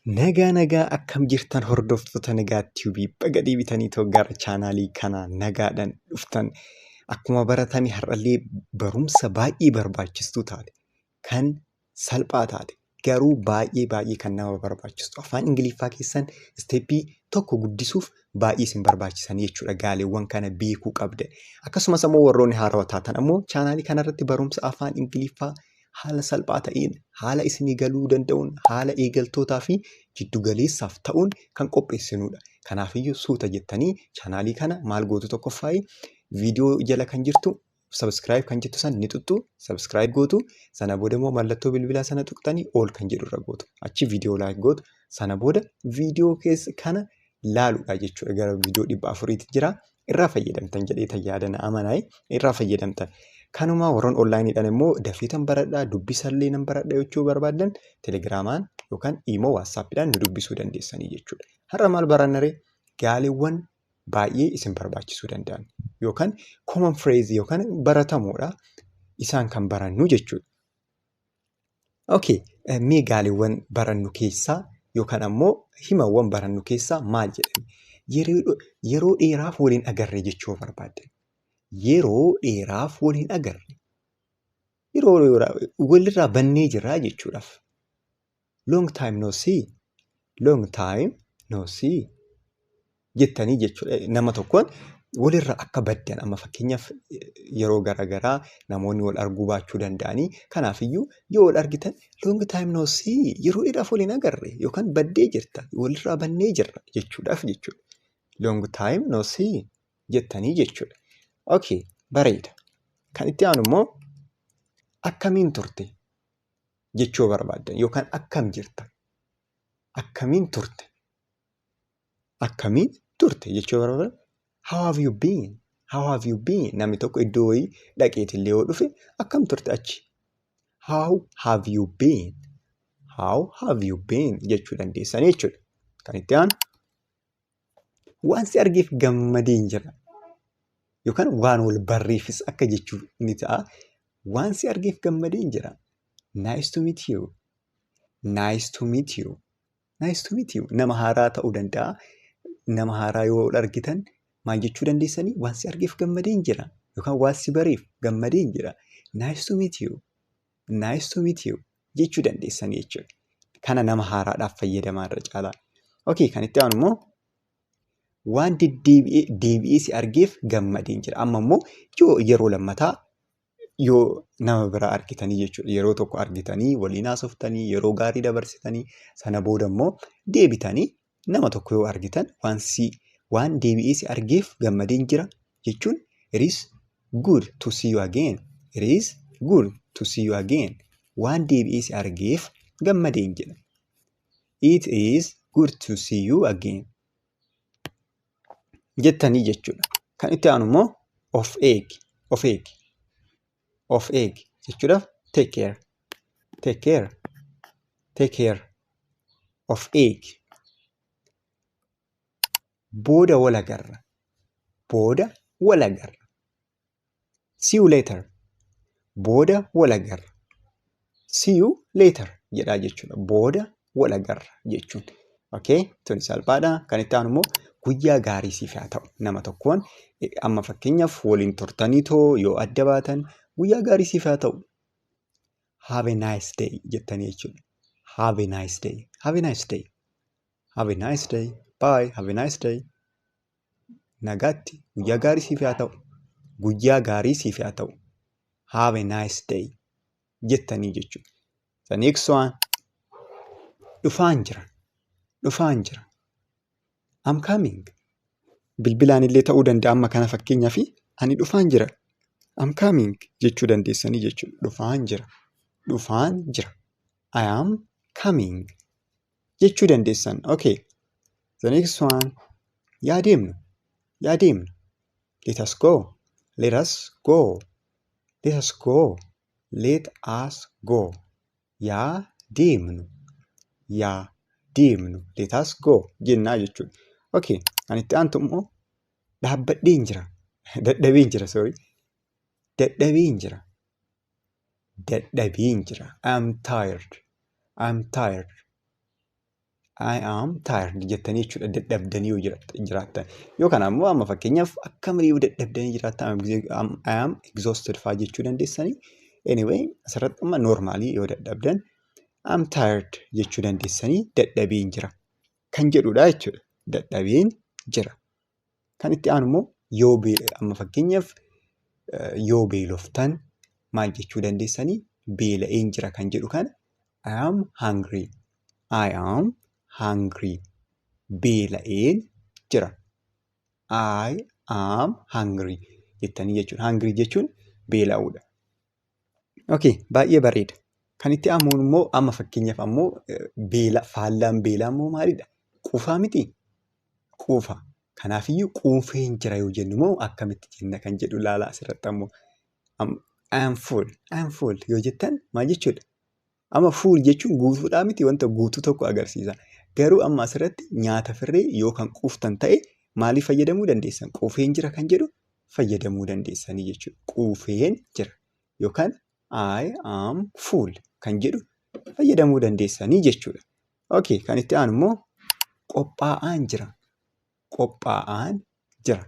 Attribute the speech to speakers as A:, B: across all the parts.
A: Nagaa akkam jirtan hordoftoota Nagaa Tiyuubii baga deebitanii gara chaanaalii kanaa nagaadhaan dhuftan. Akkuma baratame har'allee barumsa baay'ee barbaachistuu taate kan salphaa taate garuu baay'ee kan nama barbaachistu afaan Ingiliffaa keessan isteeppii tokko guddisuuf baay'ee isin barbaachisan jechuudha. Gaaleewwan kana beekuu qabda. Akkasumas immoo warroonni haarawaa taatan ammoo chaanaalii kanarratti barumsa afaan Ingiliffaa haala salphaa ta'een haala isinii galuu danda'uun haala eegaltootaa fi jiddugaleessaaf ta'uun kan qopheessinudha. Kanaafiyyuu suuta jettanii chaanaalii kana maal gootu tokkoffaayi viidiyoo jala kan jirtu sabskiraayib kan jettu sana ni tuttu sabskiraayib gootu sana booda immoo mallattoo bilbilaa sana tuqxanii ol kan jedhu irra gootu achi viidiyoo laayik gootu sana booda viidiyoo keessa kana laaluudha jechuudha. Gara viidiyoo 400 jira irraa fayyadamtan jedhee yaadana amanaayi irraa fayyadamtan. Kanuma warroon onlaayiniidhaan immoo daffiitan baradhaa dubbisallee nan baradha jechuu barbaadan telegiraamaan yookaan immoo waatsaappiidhaan nu dubbisuu dandeessanii jechuudha. Har'a maal barannaree gaaleewwan baay'ee isin barbaachisuu danda'an yookaan common phrase yookaan baratamuudha isaan kan barannu jechuudha. Okay, mee gaaleewwan barannu keessaa yookaan ammoo himawwan barannu keessaa maal jedhani yeroo dheeraaf waliin agarre jechuu barbaaddan. Yeroo dheeraaf waliin agarre yeroo walirraa bannee jirraa jechuudhaaf. Long time no see, long time no see jettanii jechuudha. Nama tokkoon walirraa akka baddan amma fakkeenyaaf yeroo garaagaraa namoonni wal arguu baachuu danda'anii kanaafiyyuu yoo wal argitan long time no see yeroo dheeraaf waliin agarre yookaan baddee jirta walirraa bannee jirra jechuudhaaf jechuudha. Long time no see jettanii jechuudha. Okay, bareeda. Kan itti aanu immoo akkamiin turte jechuu barbaaddan yookaan akkam jirta. Akkamiin turte. Akkamiin turte jechuu barbaaddan. How have you been? How have you been? Namni tokko iddoo wayii dhaqeetillee yoo dhufe akkam turte achi. How have you been? How have you been jechuu dandeessan jechuudha. Kan itti aanu waan si argeef gammadeen jira. Yookaan waan wal barreeffis akka jechuu ni ta'a. Waan si argeef gammadeen jira. Nice to meet you. Nice to meet you. Nice to meet you. Nama haaraa ta'uu danda'a. Nama haaraa yoo argitan maal jechuu dandeessanii? Waan si argeef gammadeen jira. Yookaan waan si bareef gammadeen jira. Nice to meet you. Nice to meet you jechuu dandeessanii jechuudha. Kana nama haaraadhaaf fayyadamaa irra caalaa. Okay, kan itti aanu immoo waan deebi'ee si argeef gammadeen jira. Amma immoo yeroo lammataa yoo nama biraa argitanii jechuudha. Yeroo tokko argitanii waliin haasoftanii yeroo gaarii dabarsitanii sana booda immoo deebitanii nama tokko yoo argitan waan deebi'ee si argeef gammadeen jira jechuun it is good to see you again. It is good to see you again. Waan deebi'ee si argeef gammadeen jira. It is good to see you again. Jettanii jechuudha. Kan itti aanu immoo of eegi jechuudhaaf take care of eegi. Booda wal agarra. See you later. Booda wal agarra. See you later jedhaa jechuudha. Booda wal agarra jechuun. Okay, tuni salphaadha. Kan itti aanu immoo guyyaa gaarii siif haa ta'u. Nama tokkoon amma fakkeenyaaf waliin turtanii yoo adda baatan guyyaa gaarii siif haa ta'u. Have a nice day jettanii jechuudha. Have a nice day. Have a nice day. Have a nice day. Bye. Have a nice day. Nagaatti guyyaa gaarii siif haa ta'u. Guyyaa gaarii siif haa ta'u. Have a nice day jettanii jechuudha. The next one. Dhufaan jira. I'm coming. Bilbilaan illee ta'uu danda'a amma kana fakkeenyaaf ani dhufaan jira. I'm coming jechuu dandeessanii jechuudha. Dhufaan jira. I am coming jechuu dandeessan. Okay. The next one. Yaa deemnu. Let us go. Let us go. Yaa deemnu. Let us go jennaa jechuudha. Okay, kan itti aantu immoo dhaabbadheen jira. Dadhabeen jira. I'm tired. I am tired jettanii jechuudha dadhabdanii yoo jiraattan. Yookaan ammoo amma fakkeenyaaf akka malee yoo dadhabdanii jiraattan I am exhausted fa'aa jechuu dandeessanii. Anyway asirratti amma normaalii yoo dadhabdan I'm tired jechuu dandeessanii dadhabeen jira kan jedhudha jechuudha. Dadhabeen jira. Kan itti aanu immoo yoo amma fakkeenyaaf yoo beeloftan maal jechuu dandeessanii beela'een jira kan jedhu kana I am hungry. I am hungry. Beela'een jira. I am hungry jettanii jechuudha. Hungry jechuun beela'uudha. Okay, baay'ee bareeda. Kan itti aanuun immoo amma fakkeenyaaf ammoo faallaan beelaa immoo maalidha? Quufaa miti? Quufa. Kanaafiyyuu quufeen jira yoo jennu immoo akkamitti jenna kan jedhu ilaalaa asirratti ammoo I am full. I am full yoo jettan maal jechuudha? Amma full jechuun guutuudhaa miti wanta guutuu tokko agarsiisa. Garuu amma asirratti nyaata firree yoo kan quuftan ta'e maaliif fayyadamuu dandeessan? Quufeen jira kan jedhu fayyadamuu dandeessanii jechuudha. Quufeen jira yookaan I am full kan jedhu fayyadamuu dandeessanii jechuudha. Okay, kan itti aanu immoo qophaa'aan jira. Qophaa'aan jira.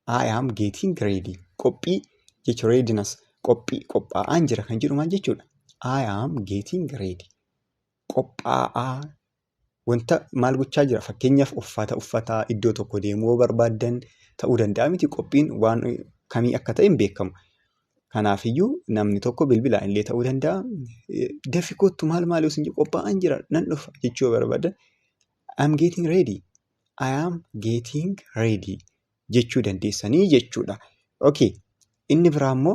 A: I am getting ready. Qophii jechuun readiness. Qophaa'aan jira kan jedhu maal jechuudha? I am getting ready. Qophaa'aa wanta maal gochaa jira? Fakkeenyaaf uffata iddoo tokko deemuu barbaaddan ta'uu danda'a miti. Qophiin waan kamii akka ta'e hin beekamu. Kanaafiyyuu namni tokko bilbilaan illee ta'uu danda'a. Dafii kottu maal yoo isin qophaa'aan jira nan dhufa jechuu yoo barbaadan I am getting ready. I am getting ready jechuu dandeessanii jechuudha. Okay, inni biraa immoo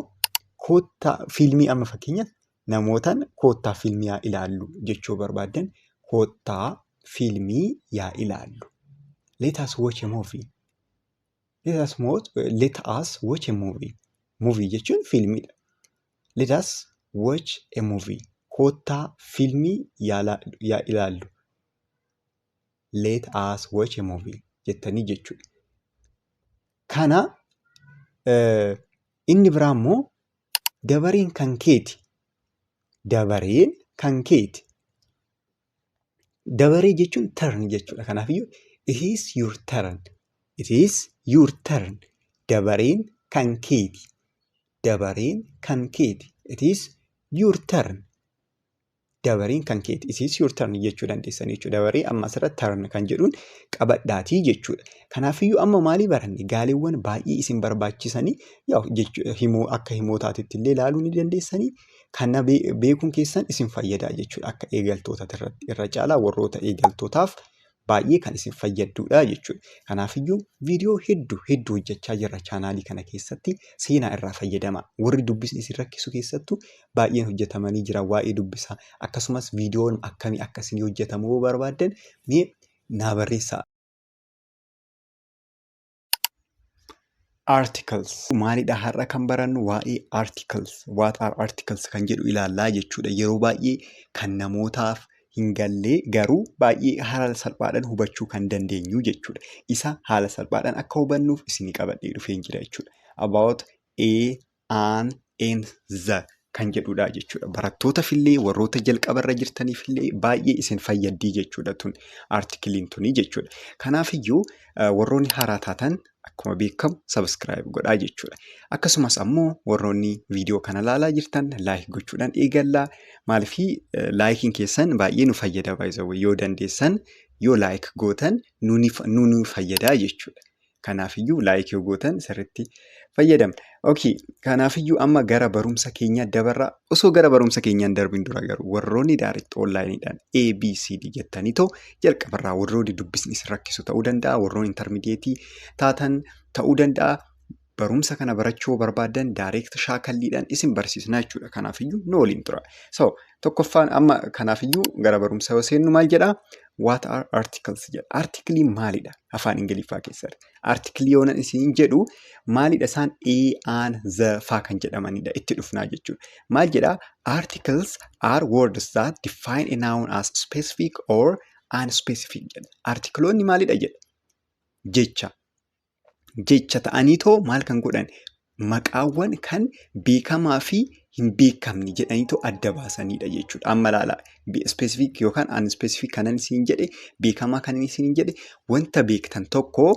A: koottaa fiilmii amma fakkeenyaaf namootaan koottaa fiilmii yaa ilaallu jechuu barbaadan koottaa fiilmii yaa ilaallu. Let us watch a movie. Let us watch a movie. Movie jechuun fiilmiidha. Let us watch a movie. Koottaa fiilmii yaa ilaallu. Let us watch a movie jettanii jechuudha. Kana inni biraa immoo dabareen kan keeti. Dabareen kan keeti. Dabaree jechuun turn jechuudha. Kanaafiyyuu it is your turn. It is your turn. Dabareen kan keeti. Dabareen kan keeti. It is your turn. Dabareen kan keeti. It is your turn jechuu dandeessanii jechuudha. Dabaree amma asirratti turn kan jedhuun qabadhaatii jechuudha. Kanaafiyyuu amma maalii baranne? Gaaleewwan baay'ee isin barbaachisanii akka himootaatitti illee ilaaluu ni dandeessanii. Kana beekuun keessan isin fayyadaa jechuudha. Akka eegaltoota irra caalaa warroota eegaltootaaf baay'ee kan isin fayyadduudha jechuudha. Kanaafiyyuu viidiyoo hedduu hojjechaa jirra chaanaalii kana keessatti seenaa irraa fayyadama. Warri dubbisni isin rakkisu keessattuu baay'een hojjetamanii jira waa'ee dubbisaa. Akkasumas viidiyoon akkamii akkasiin hojjetamuu barbaadan mee naa barreessaa. Articles. Maalidha har'a kan barannu waa'ee articles. What are articles kan jedhu ilaallaa jechuudha. Yeroo baay'ee kan namootaaf hin gallee garuu baay'ee haala salphaadhaan hubachuu kan dandeenyu jechuudha. Isa haala salphaadhaan akka hubannuuf isinii qabadhee dhufeen jira jechuudha. About a, an, and the kan jedhudha jechuudha. Barattootaafillee warroota jalqabarra jirtaniifillee baay'ee isin fayyaddii jechuudha tun artikiliin tuni jechuudha. Kanaafiyyuu warroonni haaraa taatan akkuma beekamu subscribe godhaa jechuudha. Akkasumas ammoo warroonni viidiyoo kana ilaalaa jirtan like gochuudhaan eegallaa. Maaliifii laayikiin keessan baay'ee nu fayyada yoo dandeessan yoo like gootan nu fayyadaa jechuudha. Kanaafiyyuu like yoo gootan sirriitti fayyadamna. Okay, kanaafiyyuu amma gara barumsa keenya dabarra. Osoo gara barumsa keenyaan darbin dura garuu warroonni direct onlineidhaan ABCD jettanii jalqabarraa warroonni dubbisni isin rakkisu ta'uu danda'a. Warroonni intermediate taatan ta'uu danda'a. Barumsa kana barachuu barbaadan direct shaakalliidhaan isin barsiisna jechuudha. Kanaafiyyuu nu waliin tura. So tokkoffaan amma kanaafiyyuu gara barumsa yoo seennu maal jedhaa? What are articles jedha. Artikiliin maalidha? Afaan Ingiliffaa keessatti. Artikilii yoo isin jedhu maalidha isaan a, an, the faa kan jedhamanidha. Itti dhufnaa jechuudha. Maal jedhaa? Articles are words that define a noun as specific or unspecific jedha. Artikiloonni maalidha jedha? Jecha ta'anii too maal kan godhan? maqaawwan kan beekamaa fi hin beekamne jedhaniitoo adda baasanidha jechuudha. Amma ilaalaa specific yookaan unspecific kanan isin jedhe beekamaa kanan isin jedhe wanta beektan tokko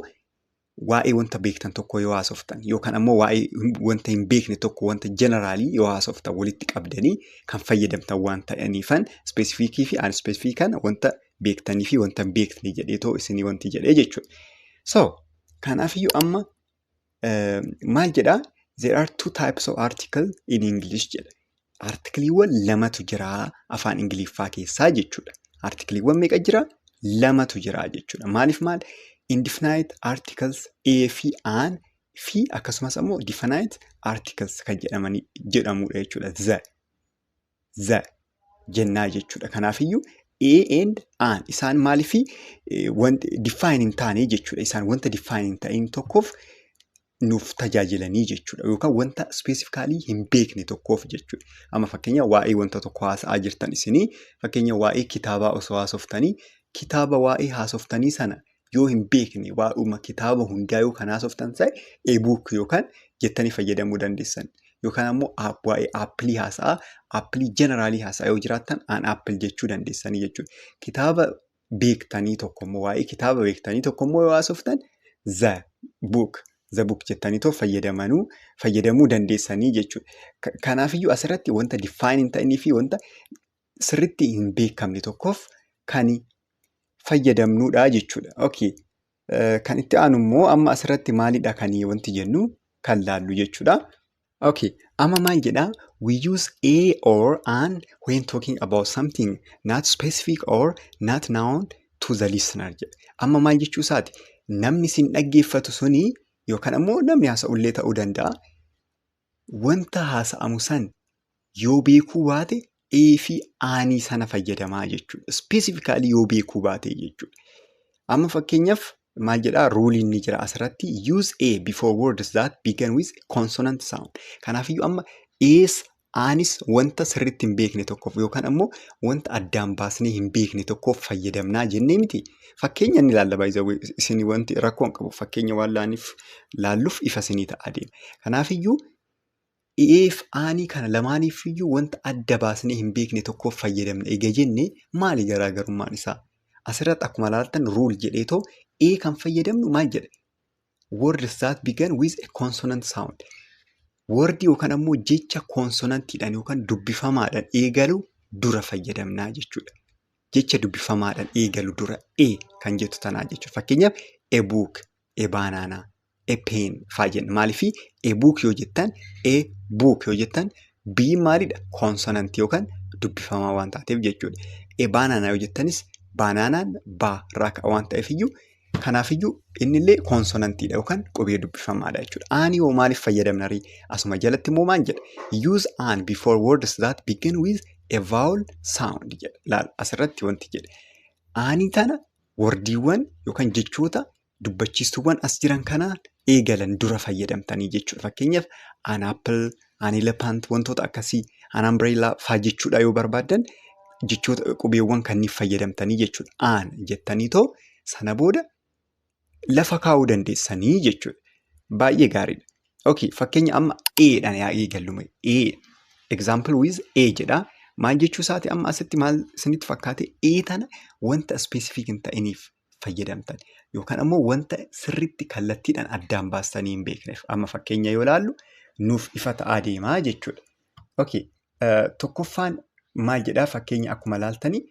A: waa'ee wanta beektan tokko yoo haasoftan yookaan ammoo waa'ee wanta hin beekne tokko wanta generaalii yoo haasoftan walitti qabdanii kan fayyadamtan waan ta'aniifan specificii fi unspecific kana wanta beektanii fi wanta hin beekne jedheetoo isinii wanti jedhee jechuudha. So kanaafiyyuu amma maal jedhaa? There are two types of article in English jedha. Artikiliiwwan lamatu jira afaan Ingiliffaa keessaa jechuudha. Artikiliiwwan meeqa jira? Lamatu jira jechuudha. Maaliif maal? Indefinite articles A fi an fi akkasumas ammoo definite articles kan jedhamudha jechuudha. The jennaa jechuudha. Kanaafiyyuu A and an isaan maaliifi define hin taane jechuudha. Isaan wanta define hin ta'in tokkoof nuuf tajaajilanii jechuudha. Yookaan wanta specifically hin beekne tokkoof jechuudha. Amma fakkeenya waa'ee wanta tokko haasa'aa jirtan isinii fakkeenya waa'ee kitaabaa osoo haasoftanii kitaaba waa'ee haasoftanii sana yoo hin beekne waa'uma kitaaba hundaa yoo kan haasoftan ta'e e-book yookaan jettanii fayyadamuu dandeessan. Yookaan ammoo waa'ee aappilii haasa'aa aappilii generaalii haasa'aa yoo jiraattan an aappil jechuu dandeessanii jechuudha. Kitaaba beektanii tokkommoo waa'ee kitaaba beektanii tokkommoo yoo haasoftan the book jettaniitoo fayyadamuu dandeessanii jechuudha. Kanaafiyyuu asirratti wanta define hin ta'inii fi wanta sirriitti hin beekamne tokkoof kan fayyadamnuudha jechuudha. Okay. Kan itti aanu immoo amma asirratti maalidha kan wanti jennu kan laallu jechuudha. Okay. Amma maal jedhaa? We use a or an when talking about something not specific or not known to the listener jedha. Amma maal jechuu isaati? Namni sin dhaggeeffatu sunii yookaan ammoo namni haasa'ullee ta'uu danda'a. Wanta haasa'amu san yoo beekuu baate A fi aanii sana fayyadamaa jechuudha. Specifically yoo beekuu baate jechuudha. Amma fakkeenyaaf maal jedhaa? Ruuliin ni jira asirratti. Use A before words that begin with consonant sound. Kanaafiyyuu amma A's aanis wanta sirriitti hin beekne tokkoof yookaan ammoo wanta addaan baasnee hin beekne tokkoof fayyadamnaa jennee miti. Fakkeenya inni ilaalla baay'ee isin wanti rakkoo hin qabu. Fakkeenya waan laalluuf ifa isinii ta'a deema. Kanaafiyyuu Eef aanii kana lamaaniifiyyuu wanta adda baasnee hin beekne tokkoof fayyadamna egaa jenne maali garaagarummaan isaa? Asirratti akkuma ilaaltan rule jedheetoo A kan fayyadamnu maal jedha? Words that begin with a consonant sound. Wordii yookaan ammoo jecha konsonantiidhaan yookaan dubbifamaadhaan eegalu dura fayyadamnaa jechuudha. Jecha dubbifamaadhaan eegalu dura A kan jettu tanaa jechuudha. Fakkeenyaaf a book, a banana, a pen fa'aa jenna. Maaliifii a book yoo jettan a book yoo jettan B maalidha? Konsonantii yookaan dubbifamaa waan taateef jechuudha. A banana yoo jettanis baanaanaan ba raaka waan ta'eefiyyuu kanaafiyyuu innillee konsonantiidha yookaan qubee dubbifamaadha jechuudha. Aanii hoo maaliif fayyadamna? Asuma jalatti immoo maal jedha? Use an before words that begin with a vowel sound jedha. Laal asirratti wanti jedhe. Aanii tana wordiiwwan yookaan jechoota dubbachiistuuwwan as jiran kanaan eegalan dura fayyadamtanii jechuudha. Fakkeenyaaf an apple, an elephant wantoota akkasii an umbrella fa'aa jechuudha yoo barbaaddan jechoota qubeewwan kanneen fayyadamtanii jechuudha. An jettaniitoo sana booda lafa kaa'uu dandeessanii jechuudha. Baay'ee gaariidha. Okay, fakkeenya amma Eedhaan yaa eegallume. Example with A jedhaa. Maal jechuu isaati amma asitti maal isinitti fakkaate? Tana wanta specific hin ta'iniif fayyadamtan yookaan ammoo wanta sirriitti kallattiidhaan addaan baastanii hin beekneef. Amma fakkeenya yoo ilaallu nuuf ifa ta'aa deemaa jechuudha. Okay, tokkoffaan maal jedhaa? Fakkeenya akkuma ilaaltanii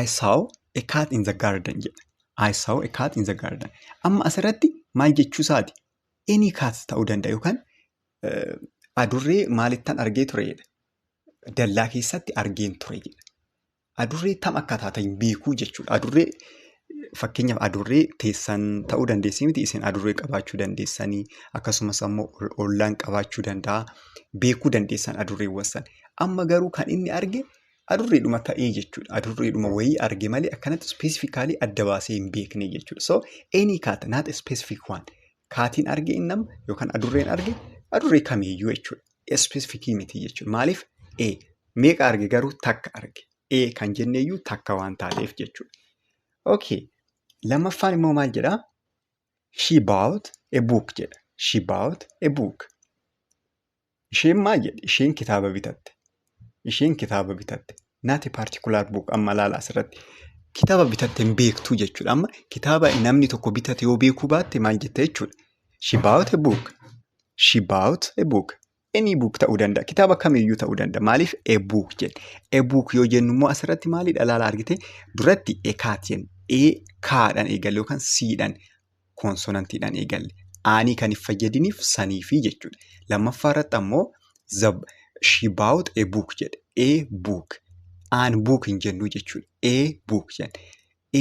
A: I saw a cat in the garden jedha. I saw a cat in the garden. Amma asirratti maal jechuu isaati? Any cat ta'uu danda'a yookaan adurree maalittan argee turedha. Dallaa keessatti argeen ture jedha. Adurree tam akka taata hin beekuu jechuudha. Adurree fakkeenyaaf adurree teessan ta'uu dandeessi miti isin adurree qabaachuu dandeessanii akkasumas ammoo ollaan qabaachuu danda'a. Beekuu dandeessan adurreewwan san. Amma garuu kan inni arge adurreedhuma ta'ee jechuudha. Adurreedhuma wayii arge malee akkanatti specifically adda baasee hin beekne jechuudha. So any cat not a specific one. Kaatiin arge innam yookaan adurreen arge adurree kamiiyyuu jechuudha. Specificii miti jechuudha. Maaliif? Meeqa arge garuu takka arge. Kan jenneeyyuu takka waan taateef jechuudha. Okay. Lammaffaan immoo maal jedhaa? She bought a book jedha. She bought a book. Isheen maal jedhe? Isheen kitaaba bitatte. Isheen kitaaba bitatte. Not a particular book. Amma laala asirratti. Kitaaba bitatte hin beektu jechuudha. Amma kitaaba namni tokko bitate yoo beekuu baatte maal jetta jechuudha. She bought a book. She bought a book. Any book ta'uu danda'a. Kitaaba kamiyyuu ta'uu danda'a. Maaliif a book jedhe? A book yoo jennu immoo asirratti maalidha laala argite? Duratti a kaat jenna. A kaadhaan eegalle yookaan siidhaan koonsonantiidhaan eegalle. Aanii kan hin fayyadiniif saniifi jechuudha. Lammaffaa irratti ammoo she bought a book jedhe. A book. Aan book hin jennu jechuudha. A book jedhe.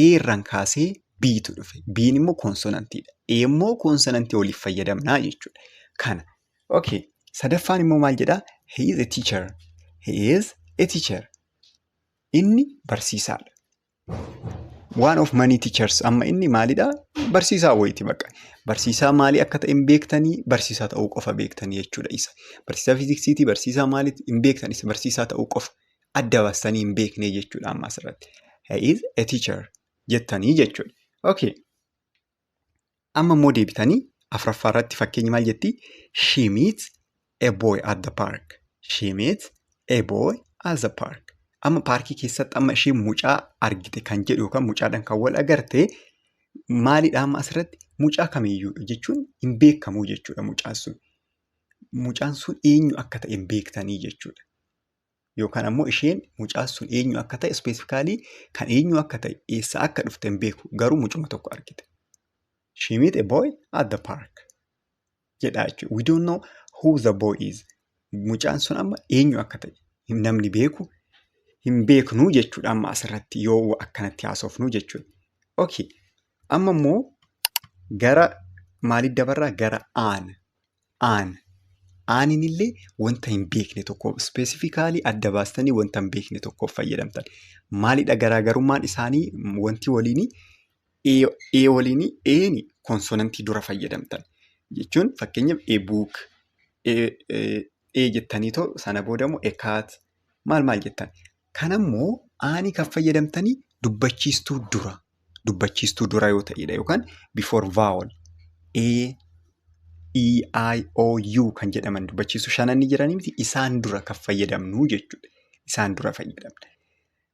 A: A irraan kaasee B'tu dhufe. B'n immoo koonsonantiidha. A immoo koonsonantii waliif fayyadamnaa jechuudha. Kana. Okay. Sadaffaan immoo maal jedhaa? He is a teacher. He is a teacher. Inni barsiisaadha. One of many teachers. Amma inni maalidhaa? Barsiisaa wayiiti baqa. Barsiisaa maalii akka ta'e hin beektanii, barsiisaa ta'uu qofa beektanii jechuudha isa. Barsiisaa fiiziksiitii, barsiisaa maaliiti hin beektan isa barsiisaa ta'uu qofa adda baastanii hin beekne jechuudha amma asirratti. He is a teacher jettanii jechuudha. Okay. Amma immoo deebitanii afuraffaa irratti fakkeenyi maal jettii? She meets a boy at the park. She meets a boy at the park. Amma paarkii keessatti amma isheen mucaa argite kan jedhu yookaan mucaadhaan kan wal agarte maalidha amma asirratti? Mucaa kamiyyuu jechuun hin beekamu jechuudha mucaan sun. Mucaan sun eenyu akka ta'e hin beektanii jechuudha. Yookaan ammoo isheen mucaan sun eenyu akka ta'e ispeesifikaalii kan eenyu akka ta'e eessa akka dhufte hin beeku garuu mucuma tokko argite. She met a boy at the park. Jedhaa jechuudha. We don't know who the boy is. Mucaan sun amma eenyu akka ta'e namni beeku hin beeknu jechuudha amma asirratti yoo akkanatti haasofnu jechuudha. Okay. Amma immoo gara maaliif dabarraa? Gara aan. Aan. Aaniin illee wanta hin beekne tokko ispeesifikaalii adda baastanii wanta hin beekne tokkoof fayyadamtan. Maalidha garaagarummaan isaanii? Wanti waliini A waliini Eeni koonsonantii dura fayyadamtan. Jechuun fakkeenyaaf a book A jettanii too sana boodamoo a cat maal jettan. Kanammoo aanii kan fayyadamtanii dubbachiistuu dura yoo ta'edha yookaan before vowel A, E, I, O, U kan jedhaman dubbachiistuu shananni jiranii miti isaan dura kan fayyadamnu jechuudha. Isaan dura fayyadamna.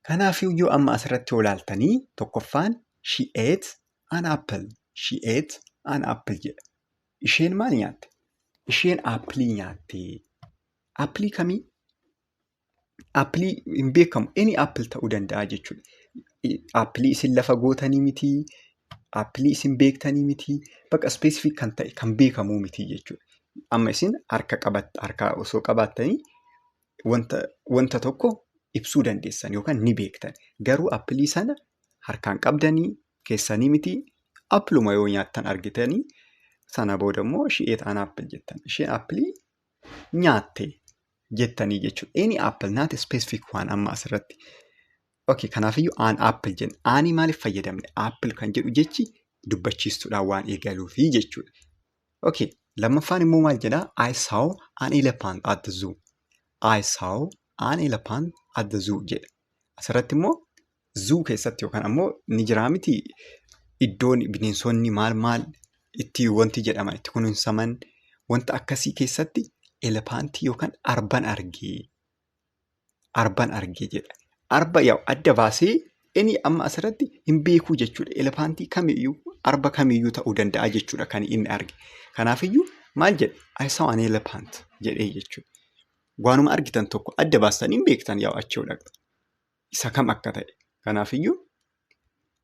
A: Kanaafiyyuu amma asirratti yoo ilaaltanii tokkoffaan she ate an apple. She ate an apple jedha. Isheen maal nyaatte? Isheen aappilii nyaatte. Aappilii kamii? Aappilii hin beekamu. Any apple ta'uu danda'a jechuudha. Aappilii isin lafa gootanii miti. Aappilii isin beektanii miti. Bakka specific kan ta'e kan beekamuu miti jechuudha. Amma isin harka osoo qabaattanii wanta tokko ibsuu dandeessan yookaan ni beektan. Garuu aappilii sana harkaan qabdanii keessanii miti. Aappiluma yoo nyaattan argitanii sana booda immoo she ate an apple jettan. Isheen aappilii nyaatte jettanii jechuudha. Any apple not a specific one amma asirratti. Okay, kanaafiyyuu an apple jenna. Aanii maaliif fayyadamne? Apple kan jedhu jechi dubbachiistuudhaan waan eegaluufi jechuudha. Okay, lammaffaan immoo maal jedhaa? I saw an elephant at the zoo. I saw an elephant at the zoo jedha. Asirratti immoo zoo keessatti yookaan ammoo ni jiraa miti iddoon bineensonni maal itti wanti jedhama itti kunuunsaman wanta akkasii keessatti elepaantii yookaan arban argee jedha. Arba yaa adda baasee inni amma asirratti hin beekuu jechuudha. Elepaantii kamiyyuu arba kamiyyuu ta'uu danda'a jechuudha kan inni arge. Kanaafiyyuu maal jedhe? I saw an elephant jedhee jechuudha. Waanuma argitan tokko adda baastanii hin beektan yaa achiidha. Isa kam akka ta'e. Kanaafiyyuu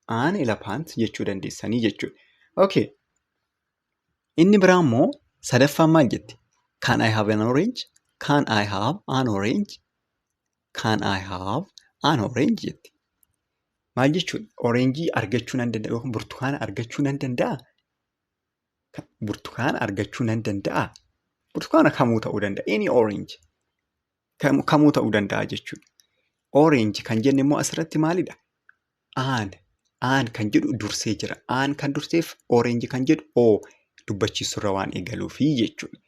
A: an elephant jechuu dandeessanii jechuudha. Okay. Inni biraa immoo sadaffaan maal jetti? Can I have an orange? Can I have an orange? Can I have an orange jetti. Maal jechuudha? Oreenjii argachuu nan danda'a yookaan burtukaana argachuu nan danda'a? Burtukaana argachuu nan danda'a? Burtukaana kamuu ta'uu danda'a? Any orange. Kamuu ta'uu danda'a jechuudha. Orange kan jenne immoo asirratti maalidha? Aan kan jedhu dursee jira. Aan kan durseef orange kan jedhu O dubbachiisurra waan eegaluufi jechuudha.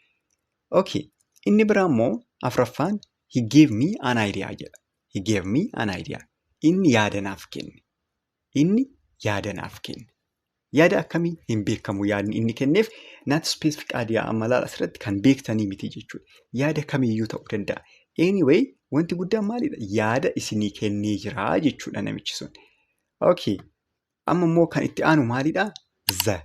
A: Okay. Inni biraa immoo afuraffaan he gave me an idea jedha. He gave me an idea. Inni yaada naaf kenne. Inni yaada naaf kenne. Yaada akkamii hin beekamu yaadni inni kenneef not specific idea amma laala asirratti kan beektanii miti jechuudha. Yaada kamiyyuu ta'uu danda'a. Anyway wanti guddaan maalidha? Yaada isinii kennee jira jechuudha namichi sun. Okay. Amma immoo kan itti aanu maalidha? The.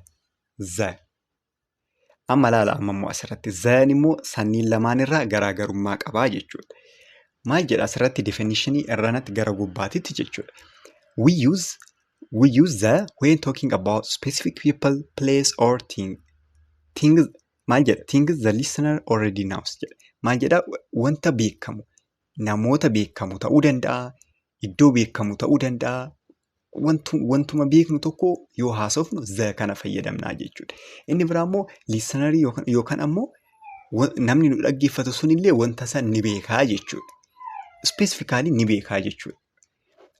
A: Amma laala amma immoo asirratti zan immoo sanniin lamaan irraa garaagarummaa qabaa jechuudha. Maal jedha asirratti definitionii irranatti gara gubbaatitti jechuudha. We use the when talking about specific people, place or thing. Things maal jedha? Things the listener already knows jedha. Maal jedha? Wanta beekamu, namoota beekamu ta'uu danda'a, iddoo beekamu ta'uu danda'a. Wantuma beeknu tokko yoo haasofnu the kana fayyadamnaa jechuudha. Inni biraa immoo listenerii yookaan ammoo namni nu dhaggeeffatu sunillee wanta san ni beekaa jechuudha. Specifically ni beekaa jechuudha.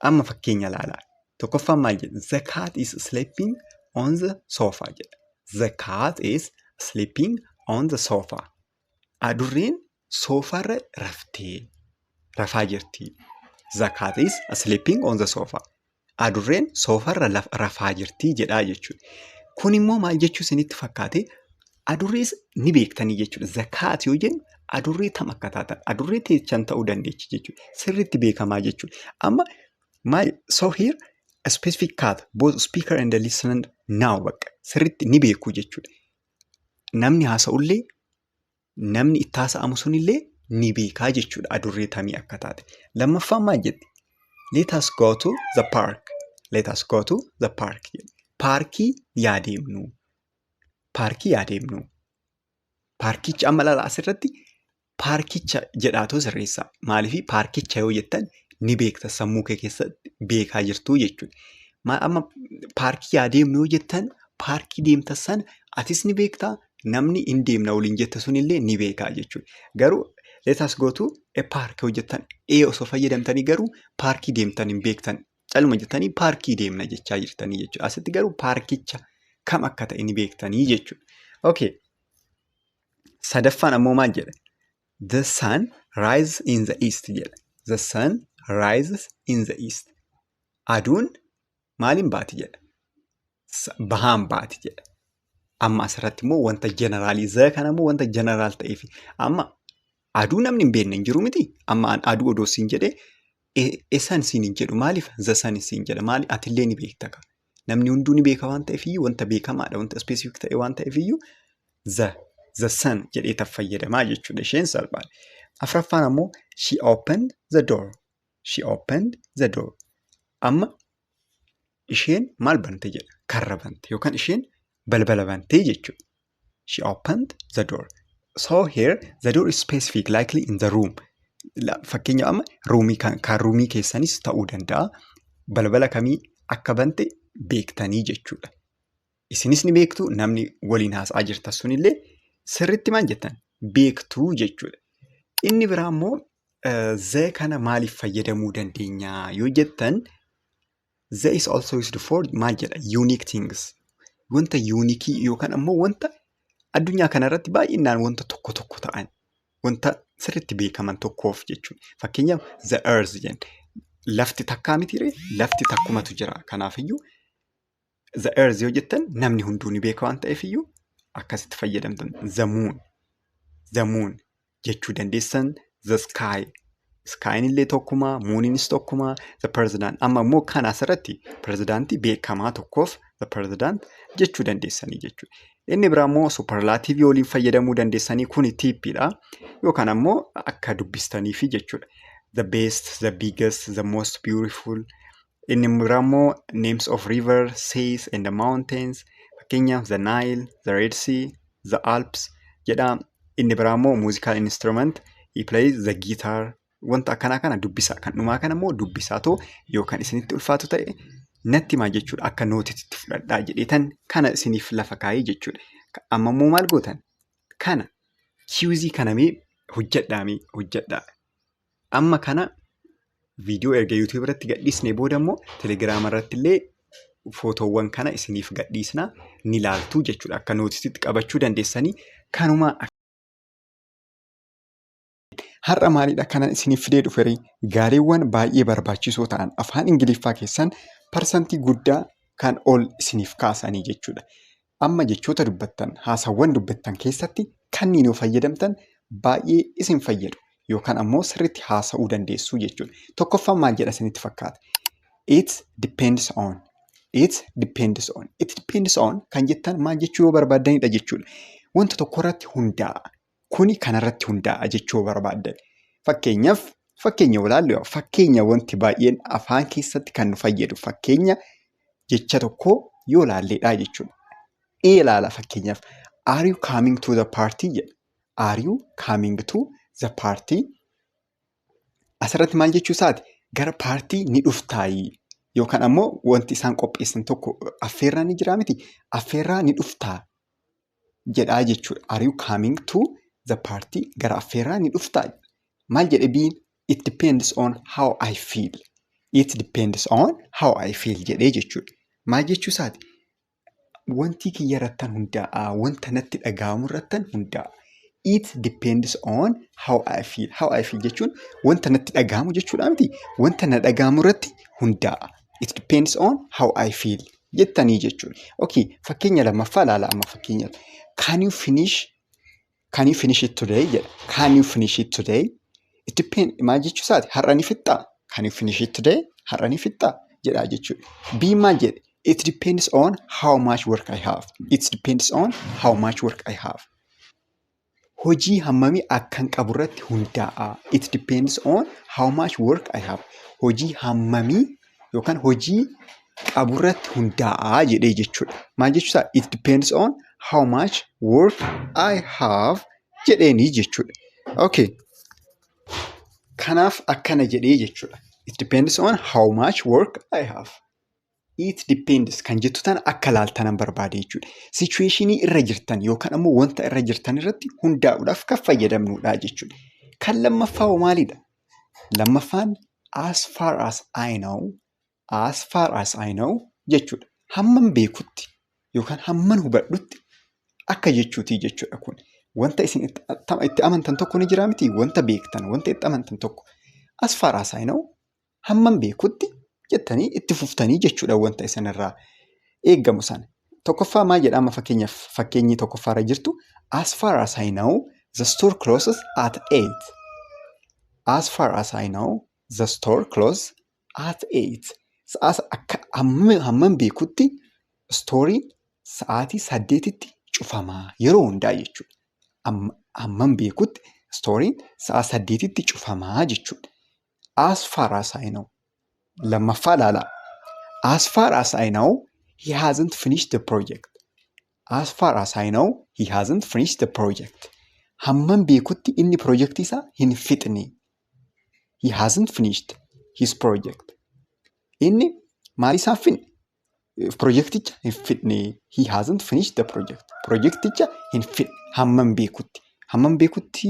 A: Amma fakkeenya ilaalaa. Tokkoffaan maal jedha? The cat is sleeping on the sofa jedha. The cat is sleeping on the sofa. Adurreen soofarra rafaa jirti. The cat is sleeping on the sofa. Adurreen soofarra rafaa jirti jedhaa jechuudha. Kun immoo maal jechuu isinitti fakkaate? Adurrees ni beektanii jechuudha. The cat yoo jennu adurree tam akka taatan, adurree teechan ta'uu dandeechi jechuudha. Sirriitti beekamaa jechuudha. Amma so here a specific cat, both speaker and the listener now bakka sirriitti ni beeku jechuudha. Namni haasa'ullee, namni itti haasa'amu sunillee ni beekaa jechuudha adurree tamii akka taate. Lammaffaan maal jedhi? Let us go to the park. Let us go to the park. Paarkii yaadeemnu. Paarkii yaadeemnu. Paarkicha amma laala asirratti paarkicha jedhaatoo sirreessaa. Maaliif paarkicha yoo jettan ni beekta sammuu kee keessatti beekaa jirtu jechuudha. Amma paarkii yaadeemnu yoo jettan paarkii deemta sana atis ni beektaa, namni hin deemna waliin jetta sunillee ni beekaa jechuudha. Garuu let us go to a park yoo jettan osoo fayyadamtanii garuu paarkii deemtan hin beektan. Caluma jettanii paarkii deemna jechaa jirtanii jechuudha. Asitti garuu paarkicha kam akka ta'e ni beektanii jechuudha. Okay. Sadaffaan ammoo maal jedha? The sun rises in the east jedha. The sun rises in the east. Aduun maaliin baati jedha? Bahaan baati jedha. Amma asirratti immoo wanta generaalii kana immoo wanta generaal ta'eefi amma aduu namni hin beekne hin jiru miti. Amma aduu odoo siin jedhee eessaan siin hin jedhu maaliif zasaan siin jedha? Maali atillee ni beekta ka? Namni hunduu ni beeka waan ta'eefiyyuu wanta beekamaadha, wanta specific ta'e waan ta'eefiyyuu zasaan jedhee taaf fayyadamaa jechuudha. Isheen salphaadha. Afraffaan ammoo she opened the door. She opened the door. Amma isheen maal bante jedha? Karra bante yookaan isheen balbala bantee jechuudha. She opened the door. So here the door is specific, likely in the room. Fakkeenya amma ruumii keessanis ta'uu danda'a. Balbala kamii akka bante beektanii jechuudha. Isinis ni beektu, namni waliin haasa'aa jirtan sunillee sirriitti maal jettan? Beektuu jechuudha. Inni biraa immoo the kana maaliif fayyadamuu dandeenya yoo jettan? The is also used for maal jedha? Unique things. Wanta uniikii yookaan ammoo wanta addunyaa kanarratti baay'inaan wanta tokko ta'an, wanta sirriitti beekaman tokkoof jechuudha. Fakkeenyaaf the earth jenna. Lafti takkaa mitiiree? Lafti takkumatu jira. Kanaafiyyuu the earth yoo jettan namni hunduu ni beeka waan ta'eefiyyuu akkasitti fayyadamtan. The moon jechuu dandeessan. The sky. Skyin illee tokkuma, mooniinis tokkuma. The president. Amma immoo kan asirratti pirezidaantii beekamaa tokkoof the president jechuu dandeessanii jechuudha. Inni biraa immoo superlaatiivii waliin fayyadamuu dandeessanii kuni tiippiidha. Yookaan ammoo akka dubbistaniifi jechuudha. The best, the biggest, the most beautiful. Inni biraa immoo names of river, seas and the mountains. Fakkeenyaaf the Nile, the Red Sea, the Alps jedha. Inni biraa immoo musical instrument. He plays the guitar. Wanta akkanaa kana dubbisaa. Kan dhumaa kana immoo dubbisaatoo yookaan isinitti ulfaatu ta'e natti maa jechuudha. Akka nootitti fudhadhaa jedheetan kana isiniif lafa kaayee jechuudha. Amma immoo maal gootan? Kana kiuzii kanamee hojjedhaa. Amma kana viidiyoo erga yuutuub irratti gadhiisnee booda immoo telegiraama irratti illee footoowwan kana isiniif gadhiisnaa ni ilaaltu jechuudha. Akka nootitti qabachuu dandeessanii kanuma. Har'a maalidha kanan isiniif fidee dhufe? Gaariiwwan baay'ee barbaachisoo ta'an afaan Ingiliffaa keessan parsantii guddaa kan ol isiniif kaasanii jechuudha. Amma jechoota dubbattan, haasawwan dubbattan keessatti kanneen yoo fayyadamtan baay'ee isin fayyadu yookaan ammoo sirriitti haasa'uu dandeessu jechuudha. Tokkoffaan maal jedha isinitti fakkaata? It depends on. It depends on. It depends on kan jettan maal jechuu yoo barbaaddanidha jechuudha. Wanta tokko irratti hundaa'a. Kuni kanarratti hundaa'a jechuu yoo barbaaddan. Fakkeenya walaallee fakkeenya wanti baay'een afaan keessatti kan nu fayyadu fakkeenya jecha tokko yoo laalleedha jechuudha. Ilaala fakkeenyaaf are you coming to the party jedha. Are you coming to the party? Asirratti maal jechuu isaati? Gara paartii ni dhuftaayi yookaan ammoo wanti isaan qopheessan tokko affeerraa ni jira miti? Affeerraa ni dhuftaa jedhaa jechuudha. Are you coming to the party? Gara affeerraa ni dhuftaa. Maal jedhe biin? It depends on how I feel. It depends on how I feel jedhee jechuudha. Maal jechuu isaati? Wanti kiyya irrattan hundaa'a. Wanta natti dhaga'amu irrattan hundaa'a. It depends on how I feel. How I feel jechuun wanta natti dhaga'amu jechuudha miti? Wanta na dhaga'amu irratti hundaa'a. It depends on how I feel jettanii jechuudha. Okay, fakkeenya lammaffaa ilaala amma fakkeenyaaf. Can you finish it today jedha. Can you finish it today? It depends. Maal jechuu isaati? Har'a ni fixxaa? Can you finish it today? Har'a ni fixxaa jedhaa jechuudha. B maal jedhe? It depends on how much work I have. It depends on how much work I have. Hojii hammamii akkan qabu irratti hundaa'a. It depends on how much work I have. Hojii hammamii yookaan hojii qabu irratti hundaa'a jedhee jechuudha. Maal jechuu isaa? It depends on how much work I have jedheenii jechuudha. Okay. Kanaaf akkana jedhee jechuudha. It depends on how much work I have. It depends kan jettu tana akka laaltanan barbaade jechuudha. Situationii irra jirtan yookaan ammoo wanta irra jirtan irratti hundaa'uudhaaf kan fayyadamnudha jechuudha. Kan lammaffaa maalidha? Lammaffaan as far as I know jechuudha. Hamman beekutti yookaan hamman hubadhutti akka jechuutii jechuudha kun. Wanta isin itti amantan tokko ni jira miti? Wanta beektan, wanta itti amantan tokko. As far as I know hamman beekutti jettanii itti fuftanii jechuudha wanta isinirraa eeggamu sana. Tokkoffaa maal jedha amma fakkeenyaaf fakkeenyi tokkoffaarra jirtu as far as I know the store closes at 8. As far as I know the store closes at 8. Akka hamman beekutti stooriin sa'aatii 8tti cufamaa yeroo hundaa jechuudha. Hamman beekutti stooriin sa'a 8tti cufamaa jechuudha. As far as I know. Lammaffaa ilaala. As far as I know, he hasn't finished the project. As far as I know, he hasn't finished the project. Hamman beekutti inni projektii isaa hin fixne. He hasn't finished his project. Inni maal isaa finne? Projekticha hin fixne. He hasn't finished the project. Projekticha hin fixne. Hamman beekutti. Hamman beekutti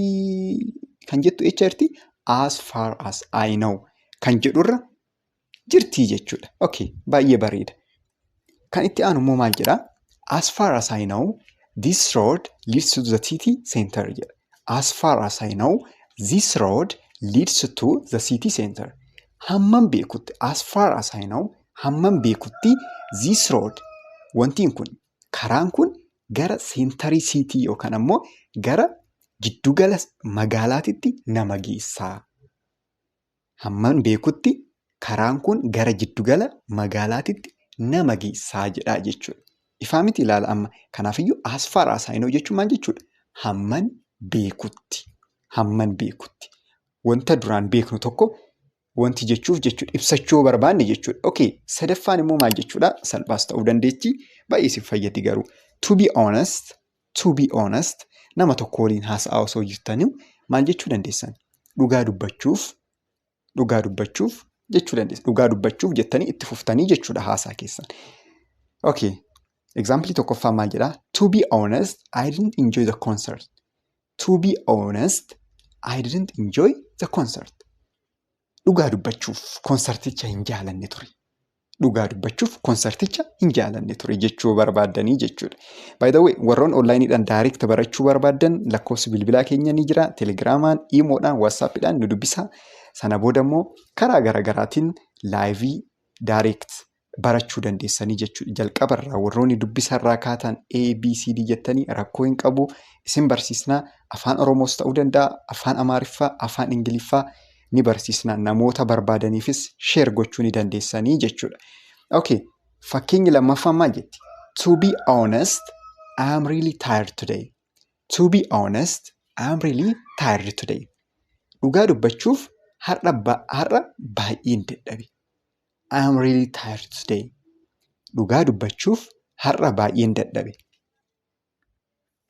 A: kan jettu HRT as far as I know kan jedhurra jirtii jechuudha. Okay, baay'ee bareeda. Kan itti aanu immoo maal jedhaa? As far as I know, this road leads to the city center jedha. As far as I know, this road leads to the city center. Hamman beekutti, as far as I know, hamman beekutti this road, wantiin kun, karaan kun gara seentarii siitii yookaan ammoo gara giddugala magaalaatitti nama geessaa. Hamman beekutti karaan kun gara giddugala magaalaatitti nama geessaa jedhaa jechuudha. Ifaa miti ilaala amma. Kanaafiyyuu as far as I know jechuun maal jechuudha? Hamman beekutti. Hamman beekutti. Wanta duraan beeknu tokko wanti jechuuf jechuudha. Ibsachuu barbaanne jechuudha. Okay, sadaffaan immoo maal jechuudha? Salphaas ta'uu dandeechi. Baay'ee si fayyadi garuu. To be honest, nama tokko waliin haasa'aa osoo jirtanii maal jechuu dandeessan? Dhugaa dubbachuuf jechuu dandeessu. Dhugaa dubbachuuf jettanii itti fuftanii jechuudha haasaa keessan. Okay. Example tokkoffaa maal jedhaa? To be honest, I didn't enjoy the concert. To be honest, I didn't enjoy the concert. Dhugaa dubbachuuf konserticha hin jaalanne ture. Dhugaa dubbachuuf konserticha hin jaalanne ture jechuu barbaadanii jechuudha. By the way, warroon onlineidhaan direct barachuu barbaadan lakkoofsi bilbilaa keenya ni jira. Telegiraamaan, Imoodhaan, WhatsAppidhaan nu dubbisaa. Sana booda immoo karaa garaagaraatiin laayivii direct barachuu dandeessanii jechuudha. Jalqabarraa warroonni dubbisarraa kaatan ABCD jettanii rakkoo hin qabu. Isin barsiisnaa afaan Oromoos ta'uu danda'a, afaan Amaariffaa, afaan Ingiliffaa ni barsiisnaa. Namoota barbaadaniifis sheer gochuu ni dandeessanii jechuudha. Okay, fakkeenyi lammaffaan maal jetti? To be honest, I am really tired today. To be honest, I am really tired today. Dhugaa dubbachuuf har'a baay'een dadhabe. I am really tired today. Dhugaa dubbachuuf har'a baay'een dadhabe.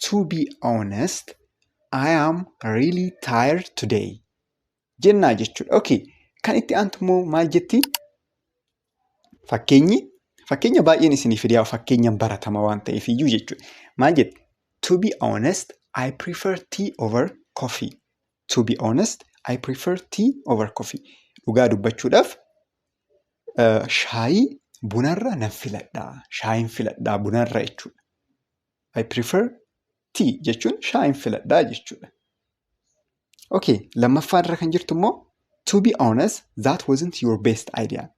A: To be honest, I am really tired today. Jennaa jechuudha. Okay, kan itti aantu immoo maal jetti? Fakkeenya baay'een isinii fidee fakkeenyaan baratama waan ta'eef iyyuu jechuudha. Maal jetti? To be honest, I prefer tea over coffee. To be honest, I prefer tea over coffee. Dhugaa dubbachuudhaaf shaayii bunarra nan filadhaa. Shaayiin filadhaa bunarra jechuudha. I prefer tea jechuun shaayiin filadhaa jechuudha. Okay, lammaffaa irra kan jirtu immoo to be honest, that wasn't your best idea.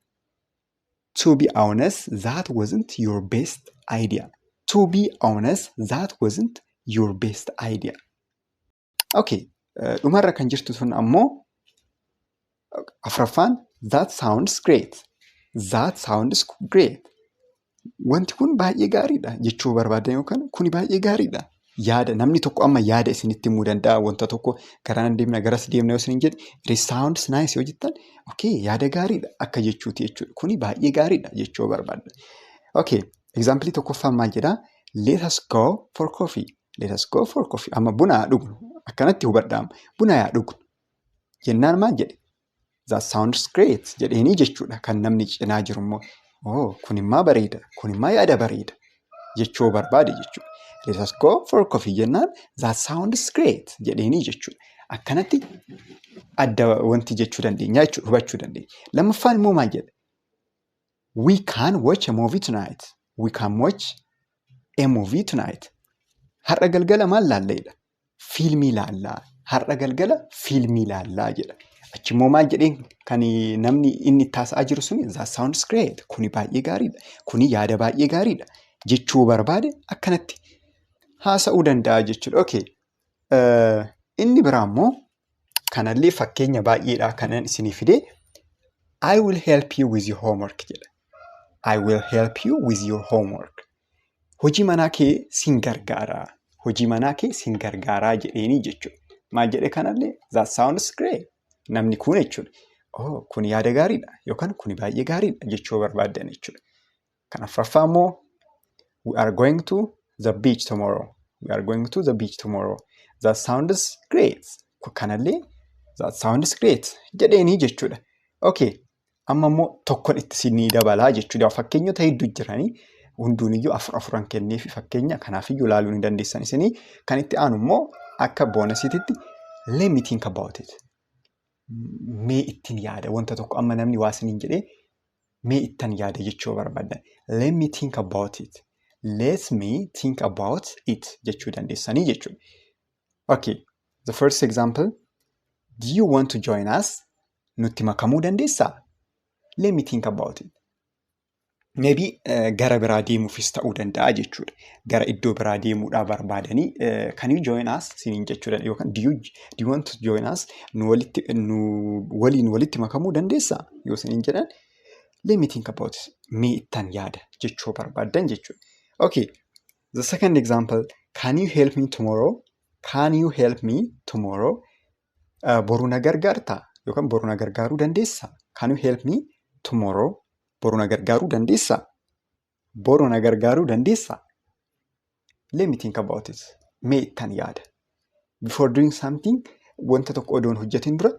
A: To be honest, that wasn't your best idea. To be honest, that wasn't your best idea. Okay, dhumarra kan jirtu sun ammoo afraffaan that sounds great. That sounds great. Wanti kun baay'ee gaariidha jechuu barbaadan yookaan kuni baay'ee gaariidha. Yaada namni tokko amma yaada isinitti himuu danda'a. Wanta tokko garaan deemna garas deemna yoo isin jedhe it sounds nice yoo jettan okay yaada gaariidha akka jechuuti jechuudha. Kuni baay'ee gaariidha jechuu barbaadda. Okay, example tokkoffaan maal jedhaa? Let us go for coffee. Let us go for coffee. Amma buna haa dhugnu. Akkanatti hubadhaama. Buna haa dhugnu. Jennaan maal jedhe? That sounds great jedheenii jechuudha. Kan namni cinaa jiru immoo oh kunimmaa bareeda. Kunimmaa yaada bareeda jechuu barbaade jechuudha. Let us go for coffee jennaan that sounds great jedheenii jechuudha. Akkanatti adda wanti jechuu dandeenya jechuudha. Hubachuu dandeenya. Lammaffaan immoo maal jedhe? We can watch a movie tonight. We can watch a movie tonight. Har'a galgala maal laalleedha? Fiilmii laallaa. Har'a galgala fiilmii laallaa jedha. Achimmoo maal jedheen kan namni inni taasisaa jiru suni that sounds great. Kuni baay'ee gaariidha. Kuni yaada baay'ee gaariidha jechuu barbaade akkanatti haasa'uu danda'a jechuudha. Okay. Inni biraa immoo kanallee fakkeenya baay'eedha kanan isinii fidee I will help you with your homework jedha. I will help you with your homework. Hojii manaa kee sin gargaaraa. Hojii manaa kee sin gargaaraa jedheenii jechuudha. Maal jedhe kanallee that sounds great. Namni kun jechuudha. Oh, kun yaada gaariidha yookaan kun baay'ee gaariidha jechuu barbaadan jechuudha. Kan afuraffaa immoo we are going to the beach tomorrow. We are going to the beach tomorrow. That sounds great. Kanallee that sounds great jedheenii jechuudha. Okay. Amma immoo tokkon itti sinii dabalaa jechuudha. Fakkeenyota hedduu jiranii hunduuniyyuu afuran kenneefi fakkeenya kanaafiyyuu ilaaluu ni dandeessan isinii. Kan itti aanu immoo akka boonasiititti let me think about it. Mee ittiin yaada wanta tokko amma namni waa isiniin jedhee mee ittiin yaada jechuu barbaadan. Let me think about it. Let me think about it jechuu dandeessanii jechuudha. Okay, the first example. Do you want to join us? Nutti makamuu dandeessaa? Let me think about it. Maybe gara biraa deemuufis ta'uu danda'a jechuudha. Gara iddoo biraa deemuudhaa barbaadanii can you join us siniin jechuudha yookaan do you want to join us waliin walitti makamuu dandeessaa yoo siniin jedhan let me think about it. Mee ittan yaada jechuu barbaadan jechuudha. Okay, the second example. Can you help me tomorrow? Can you help me tomorrow? Boru na gargaartaa yookaan boru na gargaaruu dandeessaa? Can you help me tomorrow? Boru na gargaaruu dandeessaa? Boru na gargaaruu dandeessaa? Let me think about it. Mee ittan yaada. Before doing something, wanta tokko odoon hojjetin dura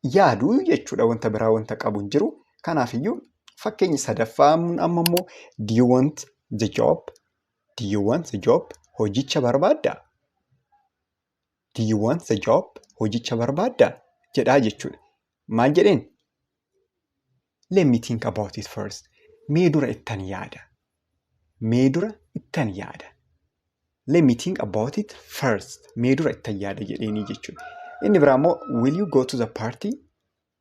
A: yaaduu jechuudha. Wanta biraa wanta qabu hin jiru. Kanaafiyyuu fakkeenyi sadaffaa amma immoo do you want the job? Do you want the job? Hojicha barbaaddaa? Do you want the job? Hojicha barbaaddaa? Jedhaa jechuudha. Maal jedheen? Let me think about it first. Mee dura ittan yaada. Mee dura ittan yaada. Let me think about it first. Mee dura ittan yaada jedheenii jechuudha. Inni biraa immoo will you go to the party?